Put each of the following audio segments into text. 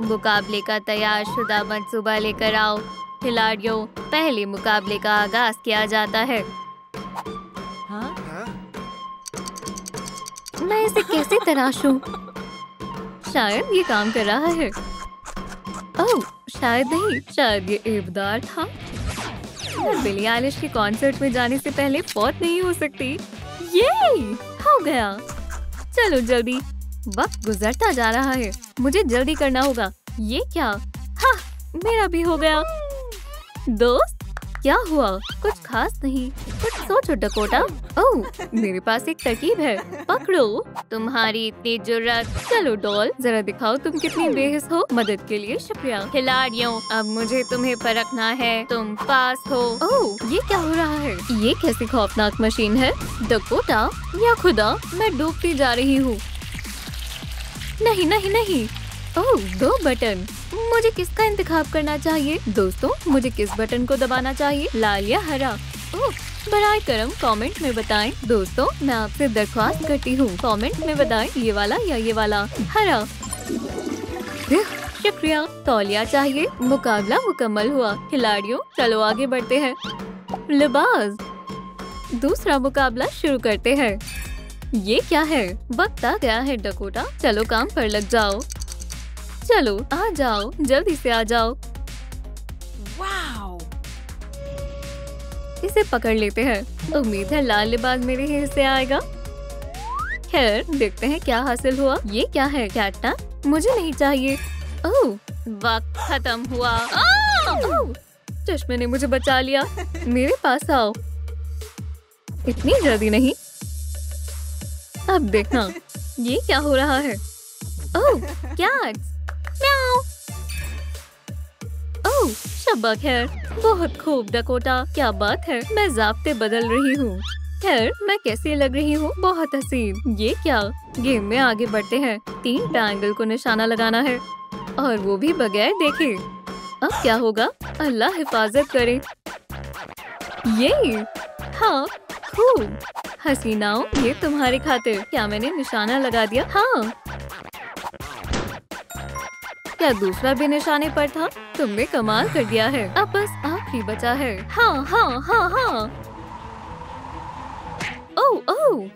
मुकाबले का तैयारशुदा मंसूबा लेकर आओ। खिलाड़ियों, पहले मुकाबले का आगाज किया जाता है। हाँ? मैं इसे कैसे तराशूं? शायद ये काम कर रहा है। ओह, शायद नहीं, शायद ये एबदार था। मैं बिली आइलिश के कॉन्सर्ट में जाने से पहले फौत नहीं हो सकती। ये हो गया। चलो जल्दी, वक्त गुजरता जा रहा है, मुझे जल्दी करना होगा। ये क्या? हाँ, मेरा भी हो गया। दोस्त, क्या हुआ? कुछ खास नहीं, कुछ सोचो डकोटा। ओह, मेरे पास एक तरकीब है, पकड़ो। तुम्हारी इतनी जुर्रत। चलो डॉल, जरा दिखाओ तुम कितनी बेहिस हो। मदद के लिए शुक्रिया। खिलाड़ियों, अब मुझे तुम्हें परखना है, तुम पास हो। ओह, ये क्या हो रहा है? ये कैसी खौफनाक मशीन है? डकोटा, या खुदा, मैं डूबती जा रही हूँ। नहीं नहीं नहीं। ओह, 2 बटन। मुझे किसका इंतखाब करना चाहिए? दोस्तों, मुझे किस बटन को दबाना चाहिए, लाल या हरा? ओह, बराए करम कमेंट में बताएं। दोस्तों, मैं आपसे दरख्वास्त करती हूँ, कमेंट में बताएं ये वाला या ये वाला, हरा। शुक्रिया। तौलिया चाहिए। मुकाबला मुकम्मल हुआ। खिलाड़ियों, चलो आगे बढ़ते हैं। लिबास, दूसरा मुकाबला शुरू करते हैं। ये क्या है? वक्त आ गया है डकोटा, चलो काम पर लग जाओ। चलो आ जाओ, जल्दी से आ जाओ। वाओ! इसे पकड़ लेते हैं। उम्मीद है लाल लिबास मेरे हिस्से आएगा। खैर, देखते हैं क्या हासिल हुआ। ये क्या है? कैटना? मुझे नहीं चाहिए। ओह, वक्त खत्म हुआ। ओह, चश्मे ने मुझे बचा लिया। मेरे पास आओ। इतनी जल्दी नहीं। अब देखना, ये क्या हो रहा है? ओह, कैट्स! म्याऊ! ओह, शब्बा खैर, बहुत खूब डकोटा, क्या बात है, मैं ज़ाब्ते बदल रही हूँ। खैर, मैं कैसी लग रही हूँ? बहुत हसीन। ये क्या? गेम में आगे बढ़ते हैं। 3 ट्रायंगल को निशाना लगाना है, और वो भी बगैर देखे। अब क्या होगा? अल्लाह हिफाजत करे। ये, हाँ, खूब। हसीनाओं, ये तुम्हारे खातिर। क्या मैंने निशाना लगा दिया? हाँ। क्या दूसरा भी निशाने पर था? तुमने कमाल कर दिया है। अब बस आखिरी बचा है। हाँ हाँ हाँ हाँ। ओह ओह,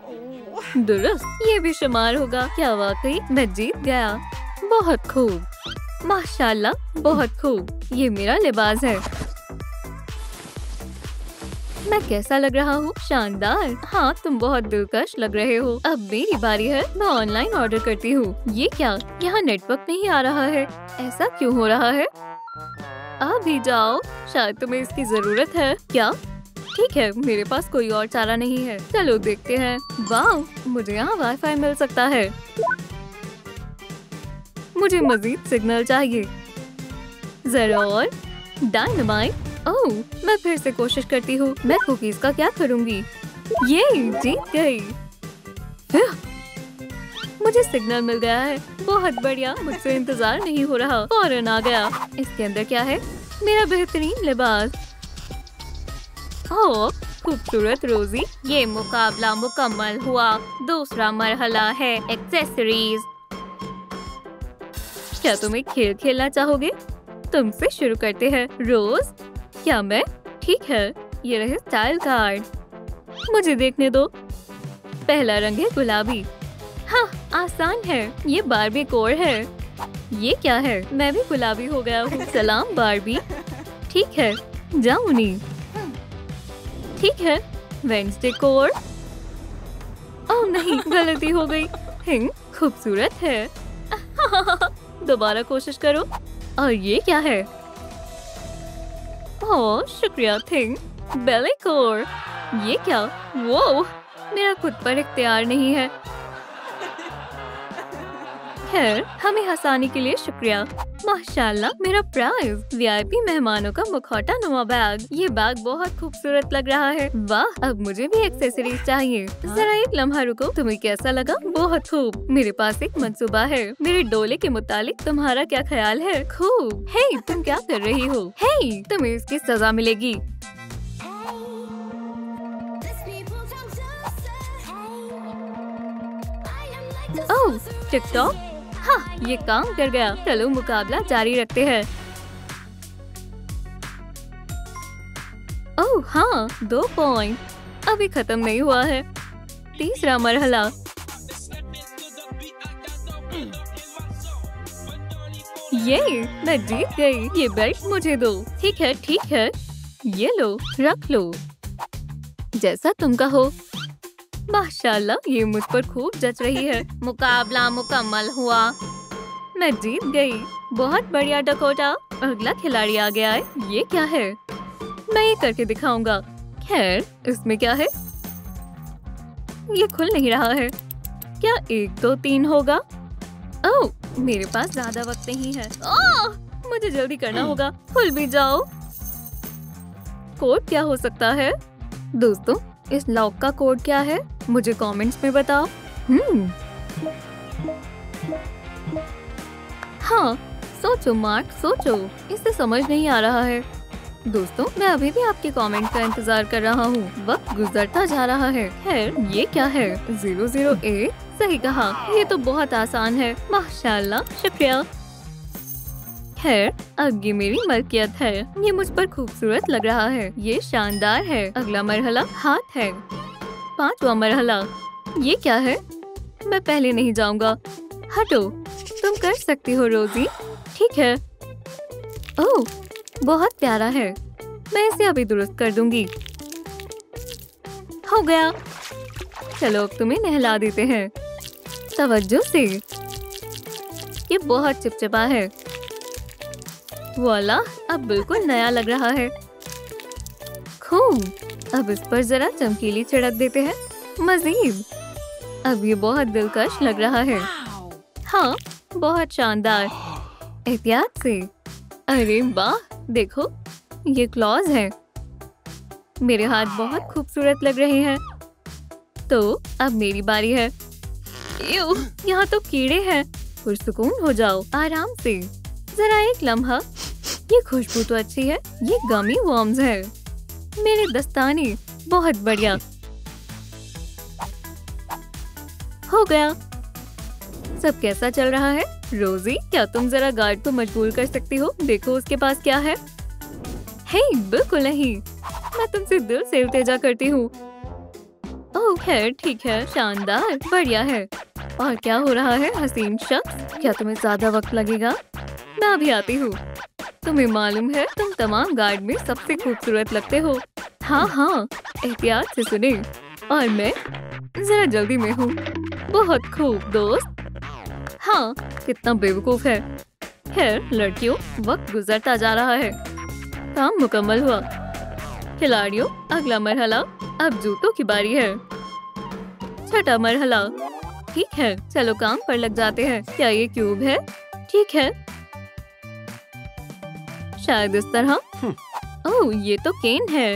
दुरुस्त, ये भी शुमार होगा। क्या वाकई मैं जीत गया? बहुत खूब, माशाल्लाह, बहुत खूब। ये मेरा लिबास है। मैं कैसा लग रहा हूँ? शानदार। हाँ, तुम बहुत दिलकश लग रहे हो। अब मेरी बारी है, मैं ऑनलाइन ऑर्डर करती हूँ। ये क्या? यहाँ नेटवर्क नहीं आ रहा है, ऐसा क्यों हो रहा है? आ भी जाओ, शायद तुम्हें इसकी जरूरत है। क्या? ठीक है, मेरे पास कोई और चारा नहीं है। चलो देखते हैं। वाह, मुझे यहाँ वाईफाई मिल सकता है। मुझे मजीद सिग्नल चाहिए। जरा और। डायनामाइट। ओह, मैं फिर से कोशिश करती हूँ। मैं कुकीज का क्या करूँगी? ये जीत गई। मुझे सिग्नल मिल गया है। बहुत बढ़िया, मुझसे इंतजार नहीं हो रहा, फौरन आ गया। इसके अंदर क्या है? मेरा बेहतरीन लिबास। ओह, खूबसूरत रोजी। ये मुकाबला मुकम्मल हुआ। दूसरा मरहला है एक्सेसरीज। क्या तुम एक खेल खेलना चाहोगे? तुमसे शुरू करते हैं। रोज, क्या मैं? ठीक है, ये रहे स्टाइल कार्ड। मुझे देखने दो। पहला रंग है गुलाबी। हाँ, आसान है। ये बारबी कोर है। ये क्या है? मैं भी गुलाबी हो गया हूँ। सलाम बारबी। ठीक है, जाऊनी। ठीक है, वेंसडे कोर। ओह नहीं, गलती हो गई। हिंग खूबसूरत है। दोबारा कोशिश करो। और ये क्या है? ओह, शुक्रिया थिंग। बेली कोर। ये क्या? वो मेरा खुद पर इख्तियार नहीं है। खैर, हमें हंसाने के लिए शुक्रिया। माशाल्लाह, मेरा प्राइज, वीआईपी मेहमानों का मुखौटा नुमा बैग। ये बैग बहुत खूबसूरत लग रहा है। वाह, अब मुझे भी एक्सेसरीज चाहिए। जरा एक लम्हा रुको, तुम्हें कैसा लगा? बहुत खूब। मेरे पास एक मंसूबा है। मेरे डोले के मुतालिक तुम्हारा क्या ख्याल है? खूब। हे, तुम क्या कर रही हो? हे, तुम्हें इसकी सजा मिलेगी। ओह, टिकटॉक, हाँ, ये काम कर गया। चलो मुकाबला जारी रखते हैं। ओह हाँ, 2 पॉइंट। अभी खत्म नहीं हुआ है। तीसरा मरहला। ये मैं जीत गई। ये बेल्ट मुझे दो। ठीक है, ठीक है। ये लो, रख लो। जैसा तुम कहो। माशाल्लाह, ये मुझ पर खूब जच रही है। मुकाबला मुकम्मल हुआ। मैं जीत गई। बहुत बढ़िया डकोटा। अगला खिलाड़ी आ गया है। ये क्या है? मैं ये करके दिखाऊंगा। खैर, इसमें क्या है? ये खुल नहीं रहा है। क्या 1 2 3 होगा? ओह, मेरे पास ज्यादा वक्त नहीं है। ओह, मुझे जल्दी करना होगा। खुल भी जाओ। कोड क्या हो सकता है? दोस्तों, इस लॉक का कोड क्या है? मुझे कमेंट्स में बताओ। हाँ, सोचो मार्क, सोचो। इसे समझ नहीं आ रहा है। दोस्तों, मैं अभी भी आपके कमेंट का इंतजार कर रहा हूँ। वक्त गुजरता जा रहा है। खैर, ये क्या है? 008। सही कहा। ये तो बहुत आसान है। माशाल्लाह, शुक्रिया। खैर, अब ये मेरी मलकियत है। ये मुझ पर खूबसूरत लग रहा है। ये शानदार है। अगला मरहला हाथ है। 5वां मरहला। ये क्या है? मैं पहले नहीं जाऊंगा। हटो। तुम कर सकती हो रोजी। ठीक है। ओह, बहुत प्यारा है। मैं इसे अभी दुरुस्त कर दूंगी। हो गया। चलो, अब तुम्हें नहला देते हैं। तवज्जो से। ये बहुत चिपचिपा है। वाला, अब बिल्कुल नया लग रहा है। खूब। अब इस पर जरा चमकीली छिड़क देते हैं। मजीद। अब ये बहुत दिलकश लग रहा है। हाँ, बहुत शानदार। एहतियात से। अरे वाह, देखो, ये क्लॉज है। मेरे हाथ बहुत खूबसूरत लग रहे हैं। तो अब मेरी बारी है। यहाँ तो कीड़े हैं। पुरसुकून हो जाओ, आराम से। जरा एक लम्हा। ये खुशबू तो अच्छी है। ये गमी वर्म्स है। मेरे दस्ताने। बहुत बढ़िया। हो गया। सब कैसा चल रहा है? रोजी, क्या तुम जरा गार्ड को मजबूर कर सकती हो? देखो उसके पास क्या है। हे, बिल्कुल नहीं। मैं तुमसे दिल से इल्तिजा करती हूँ। ओह खैर, ठीक है। शानदार, बढ़िया है। और क्या हो रहा है हसीन शख्स? क्या तुम्हें ज्यादा वक्त लगेगा? मैं अभी आती हूँ। तुम्हें मालूम है, तुम तमाम गार्ड में सबसे खूबसूरत लगते हो। हाँ हाँ, एहतियात से सुने। और मैं जरा जल्दी में हूँ। बहुत खूब दोस्त। हाँ, कितना बेवकूफ है। खैर लड़कियों, वक्त गुजरता जा रहा है। काम मुकम्मल हुआ। खिलाड़ियों, अगला मरहला। अब जूतों की बारी है। 6वां मरहला। ठीक है, चलो काम पर लग जाते हैं। क्या ये क्यूब है? ठीक है, शायद इस तरह। ओह, ये तो केन है।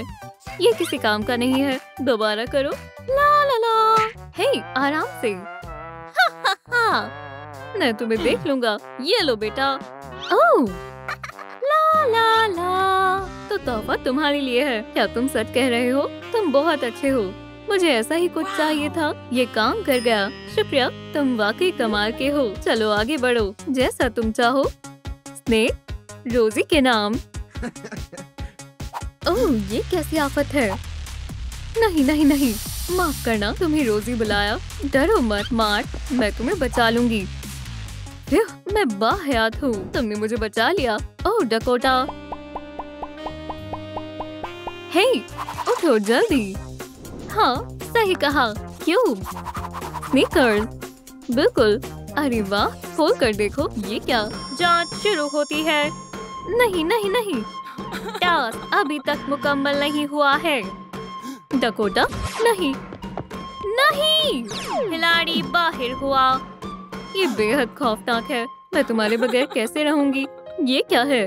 ये किसी काम का नहीं है। दोबारा करो। ला ला ला। हे, आराम से। हा हा हा। मैं तुम्हें देख लूंगा। ये लो बेटा। ओह, ला ला ला। तो तोहफा तुम्हारे लिए है। क्या तुम सच कह रहे हो? तुम बहुत अच्छे हो। मुझे ऐसा ही कुछ चाहिए था। ये काम कर गया। शुक्रिया, तुम वाकई कमाल के हो। चलो आगे बढ़ो, जैसा तुम चाहो। स्नेक, रोजी के नाम। ओह, ये कैसी आफत है? नहीं नहीं नहीं, माफ करना, तुम्हें रोजी बुलाया। डरो मत मार्क, मैं तुम्हें बचा लूंगी। मैं बाहयात हूँ। तुमने मुझे बचा लिया। ओह डकोटा। हे, उठो जल्दी। हाँ, सही कहा। Cube, sneakers. बिल्कुल। अरे वाह, खोल कर देखो। ये क्या? जांच शुरू होती है। नहीं नहीं नहीं, टास्क अभी तक मुकम्मल नहीं हुआ है। डकोटा, नहीं नहीं, खिलाड़ी बाहर हुआ। ये बेहद खौफनाक है। मैं तुम्हारे बगैर कैसे रहूंगी? ये क्या है?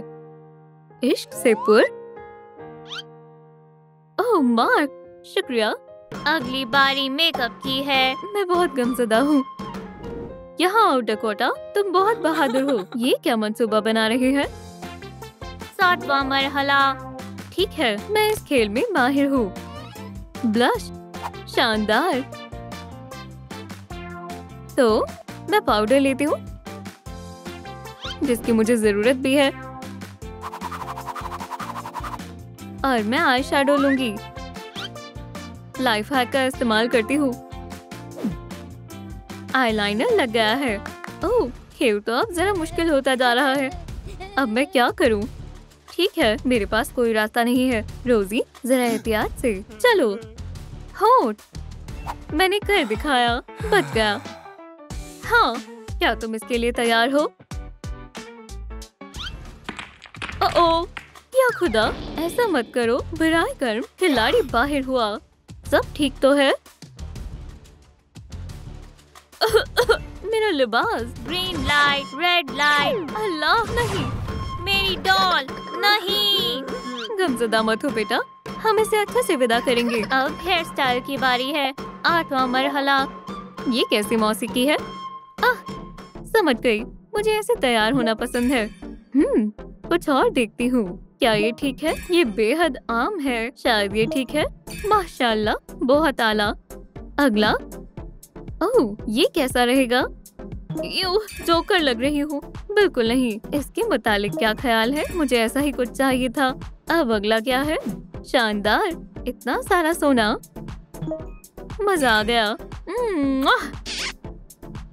इश्क से पुर। ओह मार्क, शुक्रिया। अगली बारी मेकअप की है। मैं बहुत गमज़दा हूँ। यहाँ आओ डकोटा, तुम बहुत बहादुर हो। ये क्या मंसूबा बना रहे हैं? 7वां मरहला। ठीक है, मैं इस खेल में माहिर हूँ। ब्लश, शानदार। तो मैं पाउडर लेती हूँ। जिसकी मुझे जरूरत भी है। और मैं आई शैडो लूंगी। लाइफ हैक का इस्तेमाल करती हूँ। आईलाइनर लग गया है। ओह, खेल तो अब जरा मुश्किल होता जा रहा है। अब मैं क्या करूँ? ठीक है, मेरे पास कोई रास्ता नहीं है। रोजी, जरा एहतियात से चलो। होठ, मैंने कर दिखाया, बच गया। हाँ, क्या तुम इसके लिए तैयार हो? ओह, या खुदा, ऐसा मत करो। बराए कर्म, खिलाड़ी बाहर हुआ। सब ठीक तो है? मेरा लिबास। Green light, red light. अल्लाह, नहीं, मेरी डॉल नहीं। गमज़दा मत हो बेटा, हम इसे अच्छे से विदा करेंगे। अब हेयर स्टाइल की बारी है। 8वां मरहला। ये कैसी मौसीकी है? समझ गई, मुझे ऐसे तैयार होना पसंद है। कुछ और देखती हूँ। क्या ये ठीक है? ये बेहद आम है। शायद ये ठीक है। माशाल्लाह, बहुत आला। अगला। ओह, ये कैसा रहेगा? जोकर लग रही हूँ। बिल्कुल नहीं। इसके मुतालिक क्या ख्याल है? मुझे ऐसा ही कुछ चाहिए था। अब अगला क्या है? शानदार, इतना सारा सोना। मजा आ गया।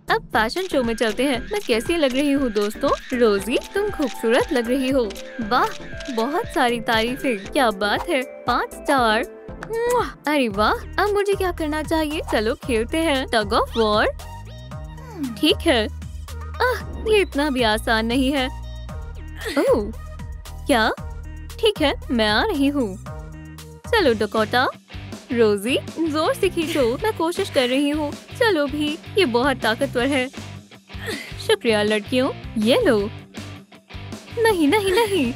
अब फैशन शो में चलते हैं। मैं कैसी लग रही हूँ दोस्तों? रोजी, तुम खूबसूरत लग रही हो। वाह, बहुत सारी तारीफें। क्या बात है। 5 स्टार। अरे वाह, अब मुझे क्या करना चाहिए? चलो खेलते हैं टग ऑफ वॉर। ठीक है। ये इतना भी आसान नहीं है। ओह, क्या? ठीक है, मैं आ रही हूँ। चलो डकोटा। रोजी, जोर से खींचो। मैं कोशिश कर रही हूँ। चलो भी, ये बहुत ताकतवर है। शुक्रिया लड़कियों। ये लो। नहीं नहीं नहीं।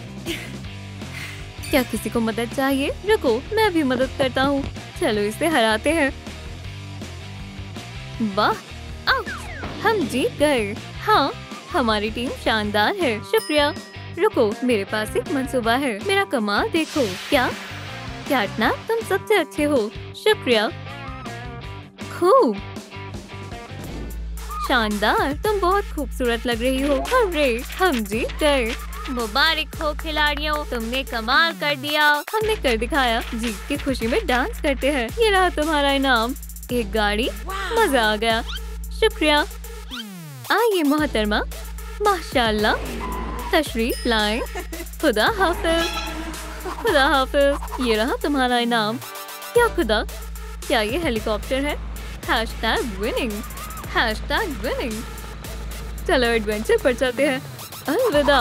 क्या किसी को मदद चाहिए? रुको, मैं भी मदद करता हूँ। चलो इसे हराते हैं। वाह, हम जीत गए। हाँ, हमारी टीम शानदार है। शुक्रिया। रुको, मेरे पास एक मंसूबा है। मेरा कमाल देखो। क्या कैटनैप, तुम सबसे अच्छे हो। शुक्रिया। खूब शानदार, तुम बहुत खूबसूरत लग रही हो। अरे, हम जीत गए। मुबारक हो खिलाड़ियों, तुमने कमाल कर दिया। हमने कर दिखाया। जीत की खुशी में डांस करते हैं। ये रहा तुम्हारा इनाम, एक गाड़ी। मजा आ गया। शुक्रिया। आइए मोहतरमा। माशाल्लाह, तशरीफ लाएं। खुदा हाफिज। खुदा हाफिज। ये रहा तुम्हारा इनाम। क्या खुदा, क्या ये हेलीकॉप्टर है? #विनिंग। #विनिंग। चलो एडवेंचर पर चलते हैं। अलविदा।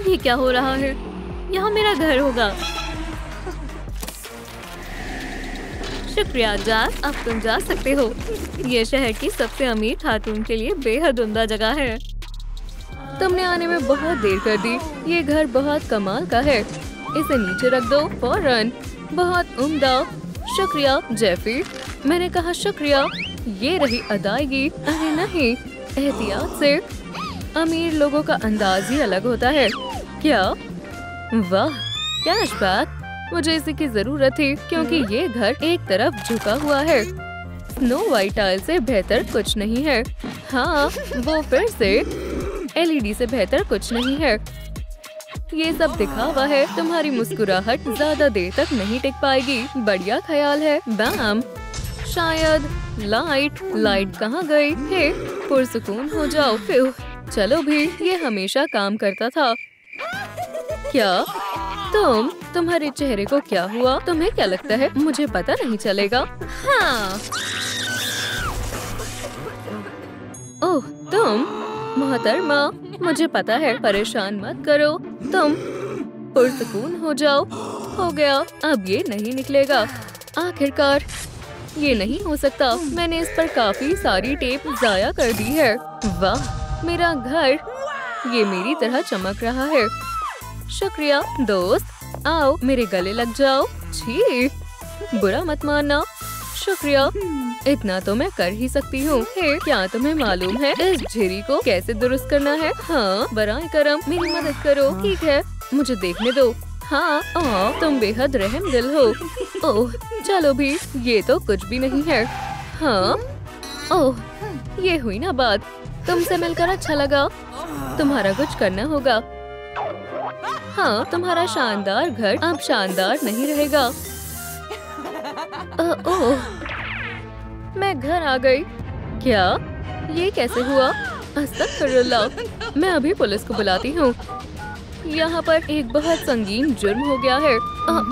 ये क्या हो रहा है? यहाँ मेरा घर होगा। शुक्रिया जाक, अब तुम जा सकते हो। ये शहर की सबसे अमीर खातून के लिए बेहद उम्दा जगह है। तुमने आने में बहुत देर कर दी। ये घर बहुत कमाल का है। इसे नीचे रख दो फौरन। बहुत उम्दा। शुक्रिया जेफी। मैंने कहा शुक्रिया। ये रही अदायगी। अरे नहीं, एहतियात से। अमीर लोगों का अंदाज ही अलग होता है। क्या? वाह, कैशबैक। मुझे इसी की जरूरत थी क्योंकि ये घर एक तरफ झुका हुआ है। स्नो वाइट टाइल से बेहतर कुछ नहीं है। हाँ, वो फिर से LED से बेहतर कुछ नहीं है। ये सब दिखावा है। तुम्हारी मुस्कुराहट ज्यादा देर तक नहीं टिक पाएगी। बढ़िया ख्याल है। बैम। शायद लाइट कहाँ गई? हे, पुरसुकून हो जाओ। फिर चलो भी, ये हमेशा काम करता था। क्या तुम्हारे चेहरे को क्या हुआ? तुम्हें क्या लगता है मुझे पता नहीं चलेगा? हाँ। ओह, तुम मोहतरमा, मुझे पता है। परेशान मत करो। तुम पुरसुकून हो जाओ। हो गया। अब ये नहीं निकलेगा। आखिरकार। ये नहीं हो सकता। मैंने इस पर काफी सारी टेप जाया कर दी है। वाह, मेरा घर। ये मेरी तरह चमक रहा है। शुक्रिया दोस्त। आओ, मेरे गले लग जाओ। छी, बुरा मत मानना। शुक्रिया। इतना तो मैं कर ही सकती हूँ। क्या तुम्हें मालूम है इस झिरी को कैसे दुरुस्त करना है? हाँ, बराए करम मेरी मदद करो। ठीक है, मुझे देखने दो। हाँ, तुम बेहद रहमदिल हो। ओह, चलो भी, ये तो कुछ भी नहीं है। हाँ, ओह, ये हुई ना बात। तुमसे मिलकर अच्छा लगा। तुम्हारा कुछ करना होगा। हाँ, तुम्हारा शानदार घर अब शानदार नहीं रहेगा। ओह, मैं घर आ गई। क्या? ये कैसे हुआ? अस्तगफिरुल्लाह, मैं अभी पुलिस को बुलाती हूँ। यहाँ पर एक बहुत संगीन जुर्म हो गया है।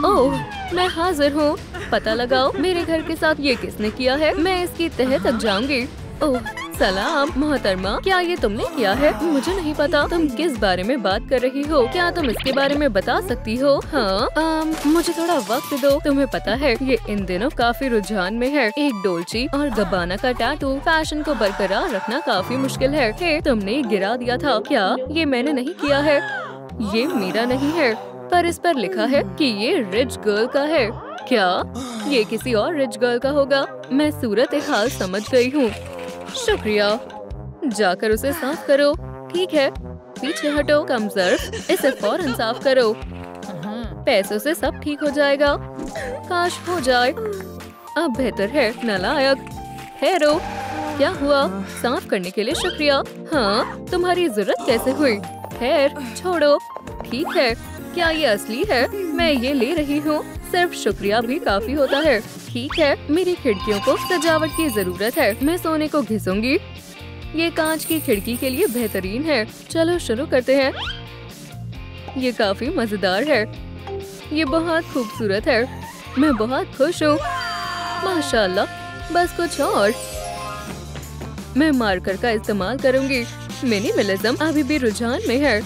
ओह, मैं हाजिर हूँ। पता लगाओ मेरे घर के साथ ये किसने किया है। मैं इसकी तह तक जाऊंगी। ओह, सलाम मोहतरमा, क्या ये तुमने किया है? मुझे नहीं पता तुम किस बारे में बात कर रही हो। क्या तुम इसके बारे में बता सकती हो? हाँ, मुझे थोड़ा वक्त दो। तुम्हें पता है ये इन दिनों काफी रुझान में है। एक डोल्ची और गब्बाना का टैटू। फैशन को बरकरार रखना काफी मुश्किल है। हे, तुमने गिरा दिया था। क्या? ये मैंने नहीं किया है। ये मेरा नहीं है, पर इस पर लिखा है कि ये रिच गर्ल का है। क्या ये किसी और रिच गर्ल का होगा? मैं सूरत हाल समझ गई हूँ। शुक्रिया, जाकर उसे साफ करो। ठीक है, पीछे हटो कमजोर, इसे फौरन साफ करो। पैसों से सब ठीक हो जाएगा। काश हो जाए। अब बेहतर है। नालायक, ठहरो। क्या हुआ? साफ करने के लिए शुक्रिया। हाँ, तुम्हारी जरूरत कैसे हुई? खैर छोड़ो। ठीक है, क्या ये असली है? मैं ये ले रही हूँ। सिर्फ शुक्रिया भी काफी होता है। ठीक है, मेरी खिड़कियों को सजावट की जरूरत है। मैं सोने को घिसूंगी। ये कांच की खिड़की के लिए बेहतरीन है। चलो शुरू करते हैं। ये काफी मजेदार है। ये बहुत खूबसूरत है। मैं बहुत खुश हूँ। माशाल्लाह। बस कुछ और। मैं मार्कर का इस्तेमाल करूंगी। मिनिमलिज्म अभी भी रुझान में है।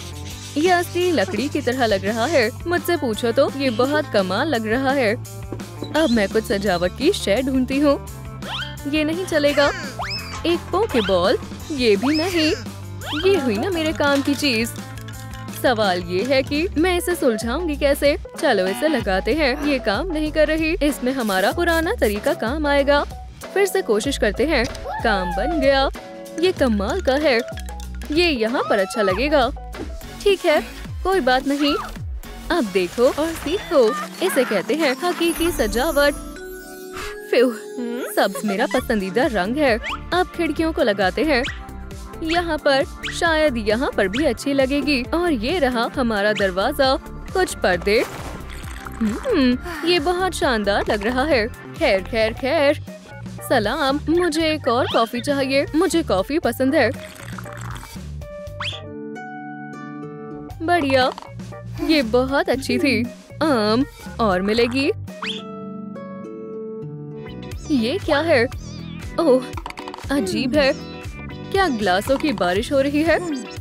ये असली लकड़ी की तरह लग रहा है। मुझसे पूछो तो ये बहुत कमाल लग रहा है। अब मैं कुछ सजावट की शय ढूंढती हूँ। ये नहीं चलेगा। एक पोकेबॉल, ये भी नहीं। ये हुई ना मेरे काम की चीज। सवाल ये है कि मैं इसे सुलझाऊंगी कैसे? चलो इसे लगाते हैं। ये काम नहीं कर रही। इसमें हमारा पुराना तरीका काम आएगा। फिर से कोशिश करते हैं। काम बन गया। ये कमाल का है। ये यहाँ पर अच्छा लगेगा। ठीक है, कोई बात नहीं। अब देखो और सीखो। इसे कहते हैं हकीकी सजावट। फिर सब्ज मेरा पसंदीदा रंग है। अब खिड़कियों को लगाते हैं। यहाँ पर, शायद यहाँ पर भी अच्छी लगेगी। और ये रहा हमारा दरवाजा। कुछ पर्दे। ये बहुत शानदार लग रहा है। खैर खैर खैर। सलाम, मुझे एक और कॉफी चाहिए। मुझे कॉफी पसंद है। बढ़िया, ये बहुत अच्छी थी। और मिलेगी। ये क्या है? ओह, अजीब है। क्या ग्लासों की बारिश हो रही है?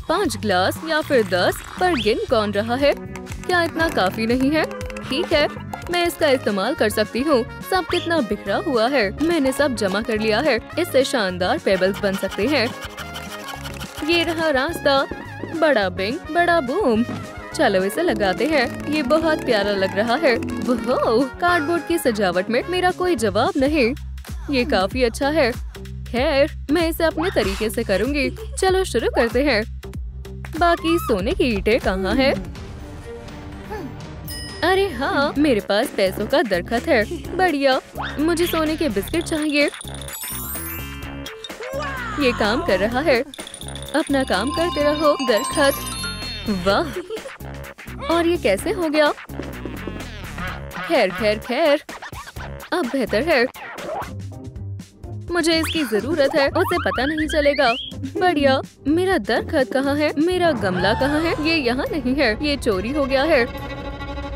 5 ग्लास या फिर 10, पर गिन कौन रहा है? क्या इतना काफी नहीं है? ठीक है, मैं इसका इस्तेमाल कर सकती हूँ। सब कितना बिखरा हुआ है। मैंने सब जमा कर लिया है। इससे शानदार पेबल्स बन सकते हैं। ये रहा रास्ता। बड़ा बिंग, बड़ा बूम। चलो इसे लगाते हैं। ये बहुत प्यारा लग रहा है। ओह, कार्डबोर्ड की सजावट में मेरा कोई जवाब नहीं। ये काफी अच्छा है। खैर, मैं इसे अपने तरीके से करूँगी। चलो शुरू करते हैं। बाकी सोने की ईंटें कहाँ है? अरे हाँ, मेरे पास पैसों का दरखत है। बढ़िया, मुझे सोने के बिस्किट चाहिए। ये काम कर रहा है। अपना काम करते रहो दरखत। वाह, और ये कैसे हो गया? खैर खैर खैर। अब बेहतर है। मुझे इसकी जरूरत है। उसे पता नहीं चलेगा। बढ़िया, मेरा दरखत कहाँ है? मेरा गमला कहाँ है? ये यहाँ नहीं है। ये चोरी हो गया है।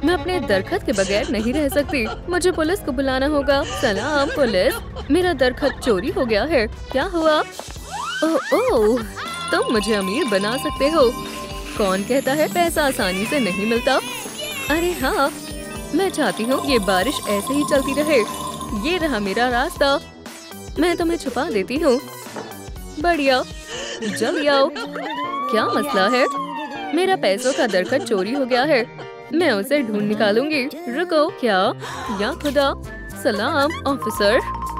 मैं अपने दरखत के बगैर नहीं रह सकती। मुझे पुलिस को बुलाना होगा। सलाम पुलिस, मेरा दरखत चोरी हो गया है। क्या हुआ? ओह, तुम मुझे अमीर बना सकते हो। कौन कहता है पैसा आसानी से नहीं मिलता? अरे हाँ, मैं चाहती हूँ ये बारिश ऐसे ही चलती रहे। ये रहा मेरा रास्ता। मैं तुम्हें छुपा देती हूँ। बढ़िया, जल्दी आओ। क्या मसला है? मेरा पैसों का दरखत चोरी हो गया है। मैं उसे ढूंढ निकालूंगी। रुको। क्या? या खुदा। सलाम ऑफिसर,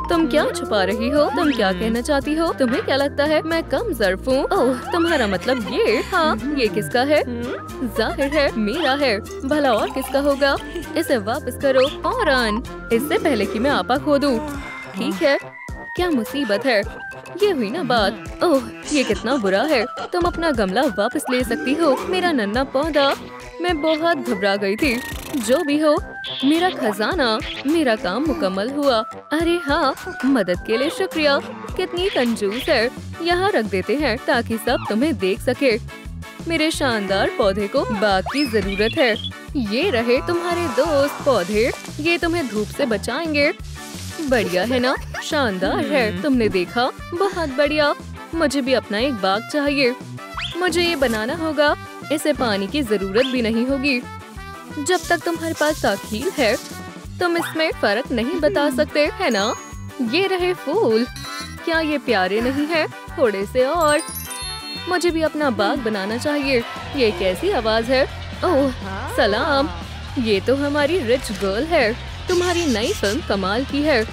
तुम क्या छुपा रही हो? तुम क्या कहना चाहती हो? तुम्हें क्या लगता है मैं कम ज़र्फ हूँ? ओह, तुम्हारा मतलब ये? हाँ, ये किसका है? जाहिर है मेरा है। भला और किसका होगा? इसे वापस करो फौरन, इससे पहले कि मैं आपा खो दूँ। ठीक है, क्या मुसीबत है? ये हुई ना बात। ओह, ये कितना बुरा है। तुम अपना गमला वापस ले सकती हो। मेरा नन्हा पौधा। मैं बहुत घबरा गई थी। जो भी हो, मेरा खजाना। मेरा काम मुकम्मल हुआ। अरे हाँ, मदद के लिए शुक्रिया। कितनी कंजूस है। यहाँ रख देते हैं ताकि सब तुम्हें देख सके। मेरे शानदार पौधे को बाग की जरूरत है। ये रहे तुम्हारे दोस्त पौधे। ये तुम्हें धूप से बचाएंगे। बढ़िया है ना? शानदार है। तुमने देखा? बहुत बढ़िया। मुझे भी अपना एक बाग चाहिए। मुझे ये बनाना होगा। इसे पानी की जरूरत भी नहीं होगी। जब तक तुम्हारे पास ताकील है, तुम इसमें फर्क नहीं बता सकते, है ना? ये रहे फूल। क्या ये प्यारे नहीं है? थोड़े से और। मुझे भी अपना बाग बनाना चाहिए। ये कैसी आवाज है? ओह, सलाम। ये तो हमारी रिच गर्ल है। तुम्हारी नई फिल्म कमाल की है।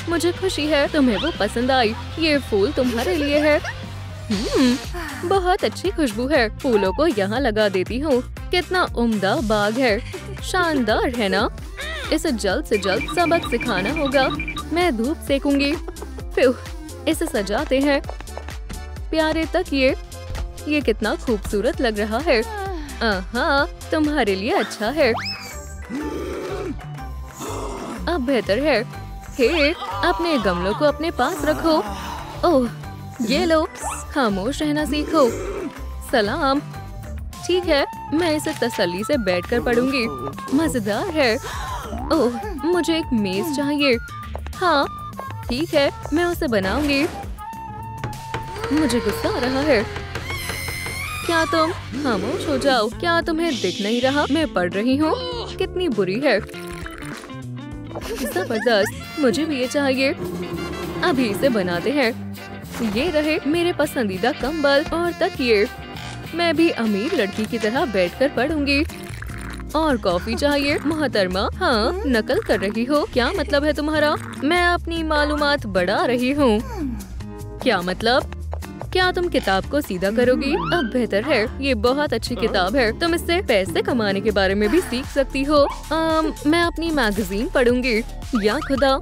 मुझे खुशी है तुम्हें वो पसंद आई। ये फूल तुम्हारे लिए है। बहुत अच्छी खुशबू है। फूलों को यहाँ लगा देती हूँ। कितना उम्दा बाग है। शानदार है ना? इसे जल्द से जल्द सबक सिखाना होगा। मैं धूप सेकूंगी। फिर इसे सजाते हैं। प्यारे तक ये कितना खूबसूरत लग रहा है। हाँ, तुम्हारे लिए अच्छा है। अब बेहतर है। हे, अपने गमलों को अपने पास रखो। ओह, ये लो। खामोश रहना सीखो। सलाम। ठीक है, मैं इसे तसल्ली से बैठकर पढ़ूंगी। मजेदार है। ओह, मुझे एक मेज चाहिए। हाँ, ठीक है, मैं उसे बनाऊंगी। मुझे गुस्सा आ रहा है। क्या तुम खामोश हो जाओ? क्या तुम्हें दिख नहीं रहा? मैं पढ़ रही हूँ। कितनी बुरी है। जबरदस्त। मुझे भी ये चाहिए। अभी इसे बनाते हैं। ये रहे मेरे पसंदीदा कंबल और तकिए। मैं भी अमीर लड़की की तरह बैठकर पढ़ूंगी। और कॉफी चाहिए मोहतरमा। हाँ, नकल कर रही हो? क्या मतलब है तुम्हारा? मैं अपनी मालूमात बढ़ा रही हूँ। क्या मतलब? क्या तुम किताब को सीधा करोगी? अब बेहतर है। ये बहुत अच्छी किताब है। तुम इससे पैसे कमाने के बारे में भी सीख सकती हो। मैं अपनी मैगजीन पढ़ूंगी। या खुदा,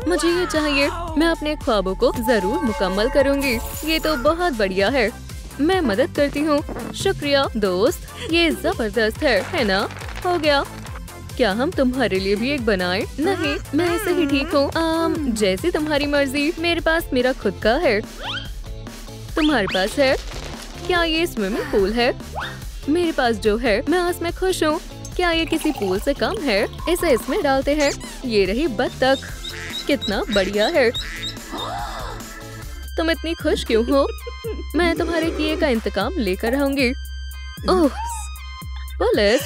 मुझे ये चाहिए। मैं अपने ख्वाबों को जरूर मुकम्मल करूंगी। ये तो बहुत बढ़िया है। मैं मदद करती हूँ। शुक्रिया दोस्त। ये जबरदस्त है ना? हो गया। क्या हम तुम्हारे लिए भी एक बनाएं? नहीं, मैं ऐसे ही ठीक हूँ। जैसी तुम्हारी मर्जी। मेरे पास मेरा खुद का है। तुम्हारे पास है? क्या ये स्विमिंग पूल है? मेरे पास जो है मैं उसमें खुश हूँ। क्या ये किसी पूल से कम है? इसे इसमें डालते हैं। ये रही बत्तख। कितना बढ़िया है। तुम इतनी खुश क्यों हो? मैं तुम्हारे किए का इंतकाम लेकर रहूंगी। ओह, पुलिस,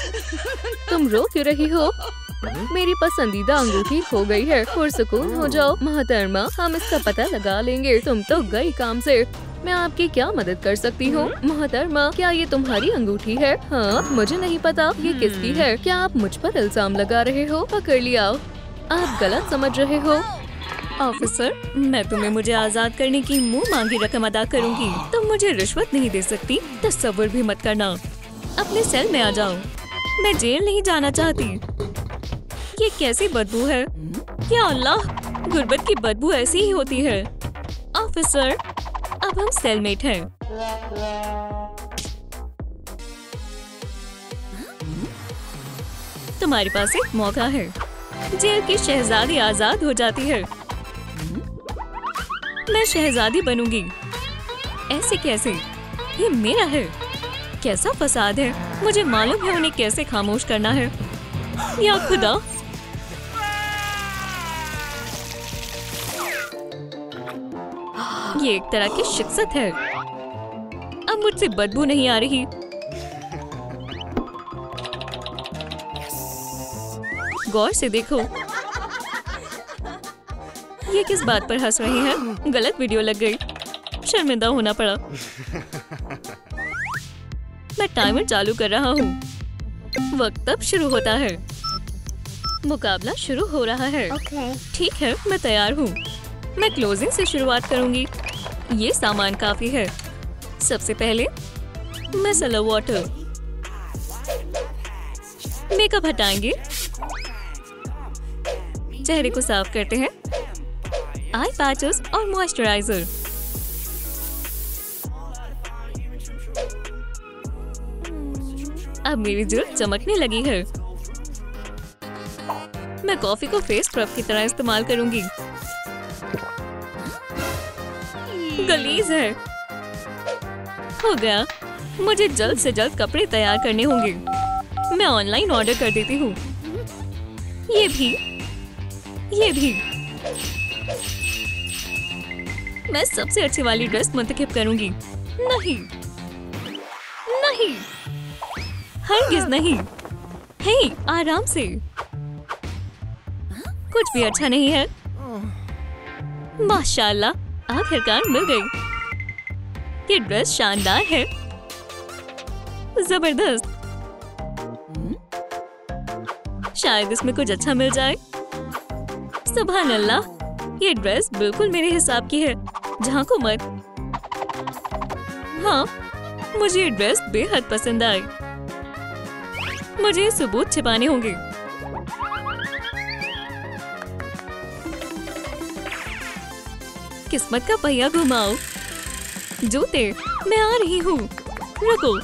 तुम रो क्यों रही हो? मेरी पसंदीदा अंगूठी खो गई है। पुरसुकून हो जाओ मोहतरमा, हम इसका पता लगा लेंगे। तुम तो गई काम से। मैं आपकी क्या मदद कर सकती हूँ मोहतरमा? क्या ये तुम्हारी अंगूठी है? हाँ, मुझे नहीं पता ये किसकी है। क्या आप मुझ पर इल्जाम लगा रहे हो? पकड़ लिया। आप गलत समझ रहे हो। ऑफिसर, मैं तुम्हें मुझे आजाद करने की मुंह मांगी रकम अदा करूंगी। तुम मुझे रिश्वत नहीं दे सकती। तसव्वुर भी मत करना। अपने सेल में आ जाओ। मैं जेल नहीं जाना चाहती। ये कैसी बदबू है? या अल्लाह, गुर्बत की बदबू ऐसी ही होती है। ऑफिसर, अब हम सेलमेट हैं। तुम्हारे पास एक मौका है। जेल की शहजादी आजाद हो जाती है। मैं शहजादी बनूंगी। ऐसे कैसे? ये मेरा है। कैसा फसाद है। मुझे मालूम है उन्हें कैसे खामोश करना है। या खुदा, ये एक तरह की शिक्सत है। अब मुझसे बदबू नहीं आ रही। गौर से देखो। ये किस बात पर हंस रही हैं? गलत वीडियो लग गई। शर्मिंदा होना पड़ा। मैं टाइमर चालू कर रहा हूँ। वक्त अब शुरू होता है। मुकाबला शुरू हो रहा है। ठीक है, मैं तैयार हूँ। मैं क्लोजिंग से शुरुआत करूंगी। ये सामान काफी है। सबसे पहले मिसेलर वाटर। मेकअप हटाएंगे। चेहरे को साफ करते हैं। आई पैचेस और मॉइस्चराइजर। अब मेरी जल्द चमकने लगी है। मैं कॉफी को फेस स्क्रब की तरह इस्तेमाल करूंगी। गलीज है। हो गया। मुझे जल्द से जल्द कपड़े तैयार करने होंगे। मैं ऑनलाइन ऑर्डर कर देती हूँ। ये भी। मैं सबसे अच्छी वाली ड्रेस मुंतखब करूंगी। नहीं, हरगिज़ नहीं। हे, आराम से। कुछ भी अच्छा नहीं है। माशाल्लाह, आखिरकार मिल गई। ये ड्रेस शानदार है। जबरदस्त। शायद इसमें कुछ अच्छा मिल जाए। सुभान अल्लाह, ये ड्रेस बिल्कुल मेरे हिसाब की है। झांको मत। हाँ, मुझे ये ड्रेस बेहद पसंद आई। मुझे सबूत छिपाने होंगे। किस्मत का पहिया घुमाओ। जूते, मैं आ रही हूँ। रुको।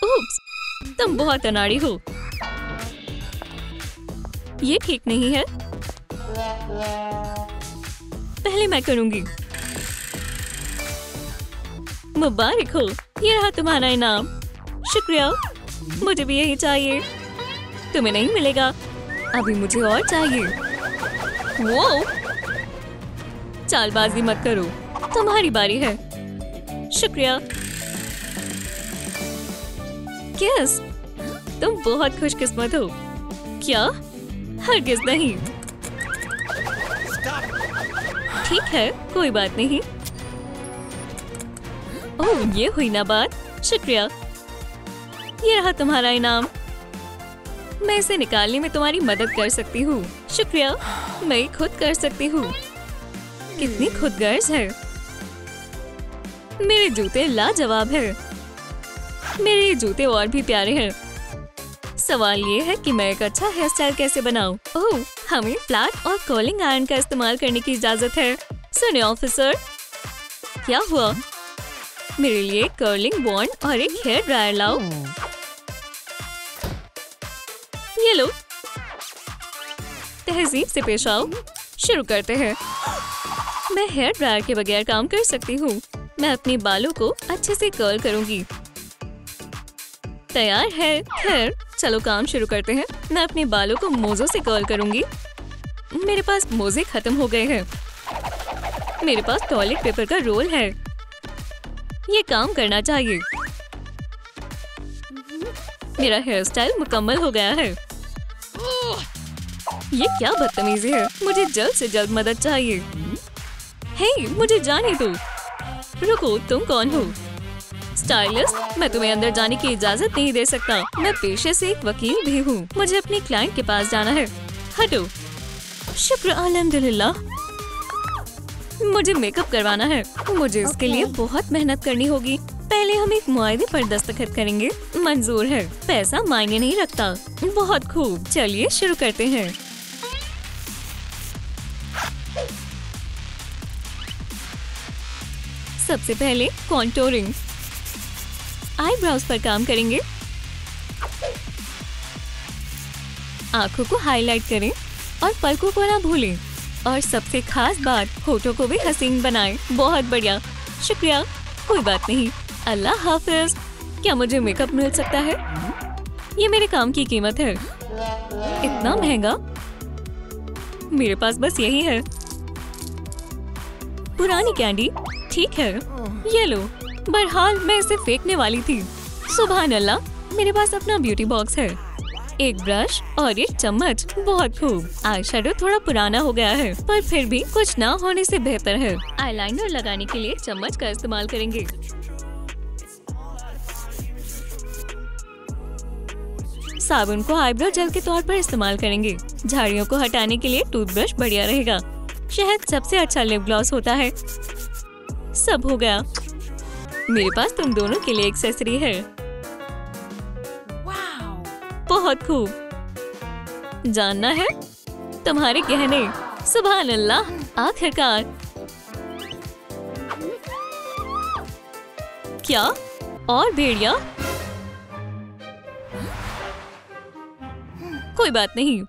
उप्स, तुम बहुत अनाड़ी हो। ये ठीक नहीं है। पहले मैं करूंगी। मुबारक हो, ये रहा तुम्हारा इनाम। शुक्रिया। मुझे भी यही चाहिए। तुम्हें नहीं मिलेगा। अभी मुझे और चाहिए। वो चालबाजी मत करो। तुम्हारी बारी है। शुक्रिया। किस, तुम बहुत खुशकिस्मत हो। क्या? हरगिज़ नहीं। ठीक है, कोई बात नहीं। ओह, ये हुई ना बात। शुक्रिया। ये रहा तुम्हारा इनाम। मैं इसे निकालने में तुम्हारी मदद कर सकती हूँ। शुक्रिया। मैं खुद कर सकती हूँ। कितनी खुदगर्ज है। मेरे जूते लाजवाब है। मेरे जूते और भी प्यारे हैं। सवाल ये है कि मैं एक अच्छा हेयर स्टाइल कैसे बनाऊं? ओह, हमें फ्लैट और कर्लिंग आयरन का इस्तेमाल करने की इजाजत है। सुनिए ऑफिसर। क्या हुआ? मेरे लिए कर्लिंग बॉन्ड और एक हेयर ड्रायर लाओ। ये लो। तहजीब से पेश आओ। शुरू करते हैं। मैं हेयर ड्रायर के बगैर काम कर सकती हूँ। मैं अपने बालों को अच्छे से कर्ल करूंगी। तैयार है। खैर, चलो काम शुरू करते हैं। मैं अपने बालों को मोज़ों से कर्ल करूंगी। मेरे पास मोज़े खत्म हो गए हैं। मेरे पास टॉयलेट पेपर का रोल है। ये काम करना चाहिए। मेरा हेयर स्टाइल मुकम्मल हो गया है। ये क्या बदतमीजी है। मुझे जल्द से जल्द मदद चाहिए। हे, मुझे जाने दो। रुको, तुम कौन हो? स्टाइलिस्ट, मैं तुम्हें अंदर जाने की इजाजत नहीं दे सकता। मैं पेशे से एक वकील भी हूँ। मुझे अपने क्लाइंट के पास जाना है। हटो। शुक्र अल्हम्दुलिल्लाह। मुझे मेकअप करवाना है। मुझे इसके लिए बहुत मेहनत करनी होगी। पहले हम एक मुआहदे पर दस्तखत करेंगे। मंजूर है। पैसा मायने नहीं रखता। बहुत खूब, चलिए शुरू करते हैं। सबसे पहले कॉन्टोरिंग। आईब्रोज पर काम करेंगे। आंखों को हाईलाइट करें और पलकों को ना भूलें। और सबसे खास बात, होठों को भी हसीन बनाएं। बहुत बढ़िया। शुक्रिया। कोई बात नहीं। अल्लाह हाफिज। क्या मुझे मेकअप मिल सकता है? ये मेरे काम की कीमत है। इतना महंगा? मेरे पास बस यही है। पुरानी कैंडी। ठीक है, ये लो। बहरहाल, मैं इसे फेंकने वाली थी। सुभान अल्लाह, मेरे पास अपना ब्यूटी बॉक्स है। एक ब्रश और एक चम्मच। बहुत खूब। आई शेडो थोड़ा पुराना हो गया है, पर फिर भी कुछ ना होने से बेहतर है। आईलाइनर लगाने के लिए चम्मच का इस्तेमाल करेंगे। साबुन को आईब्रो जेल के तौर पर इस्तेमाल करेंगे। झाड़ियों को हटाने के लिए टूथब्रश बढ़िया रहेगा। शहद सबसे अच्छा लिप ग्लॉस होता है। सब हो गया। मेरे पास तुम दोनों के लिए एक्सेसरी है। बहुत खूब। जानना है? तुम्हारे गहने। सुभान अल्लाह, आखिरकार। क्या? और भेड़िया? कोई बात नहीं,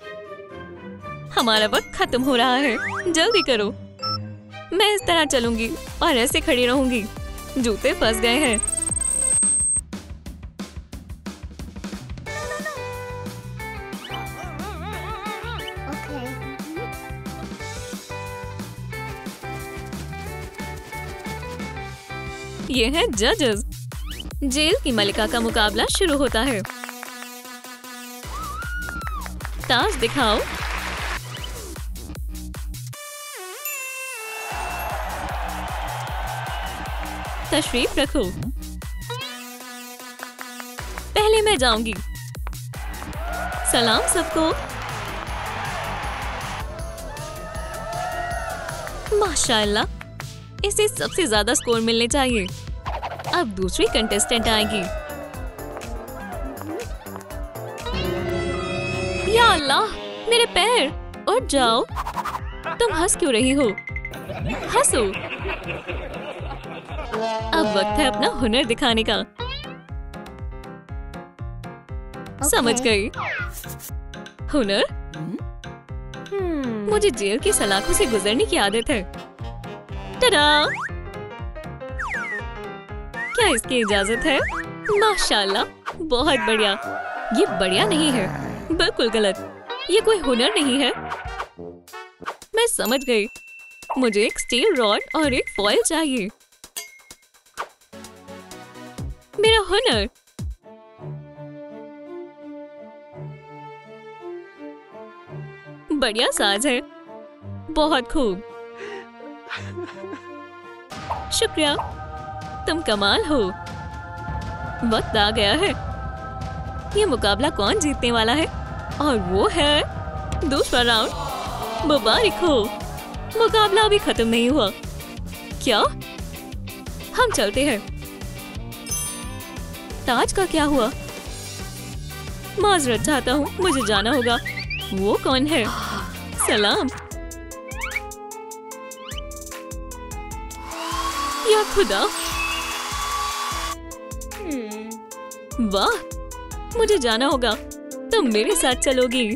हमारा वक्त खत्म हो रहा है, जल्दी करो। मैं इस तरह चलूंगी और ऐसे खड़ी रहूंगी। जूते फंस गए हैं। ये हैं जजेस। जेल की मलिका का मुकाबला शुरू होता है। ताज दिखाओ। तशरीफ रखो। पहले मैं जाऊंगी। सलाम सबको। माशाअल्लाह, इसे सबसे ज्यादा स्कोर मिलने चाहिए। अब दूसरी कंटेस्टेंट आएगी। या अल्लाह, मेरे पैर! उठ जाओ। तुम हंस क्यों रही हो? हंसो। अब वक्त है अपना हुनर दिखाने का। समझ गई। हुनर? मुझे जेल की सलाखों से गुजरने की आदत है। टडा! क्या इसकी इजाजत है? माशाल्लाह, बहुत बढ़िया। ये बढ़िया नहीं है, बिल्कुल गलत। ये कोई हुनर नहीं है। मैं समझ गई। मुझे एक स्टील रॉड और एक फॉइल चाहिए। मेरा हुनर। बढ़िया साज है। बहुत खूब। शुक्रिया, तुम कमाल हो। वक्त आ गया है। ये मुकाबला कौन जीतने वाला है? और वो है दूसरा राउंड। मुबारक हो। मुकाबला अभी खत्म नहीं हुआ। क्या? हम चलते हैं। ताज का क्या हुआ? माजरत चाहता हूँ, मुझे जाना होगा। वो कौन है? सलाम। या खुदा! वाह, मुझे जाना होगा। तुम मेरे साथ चलोगी?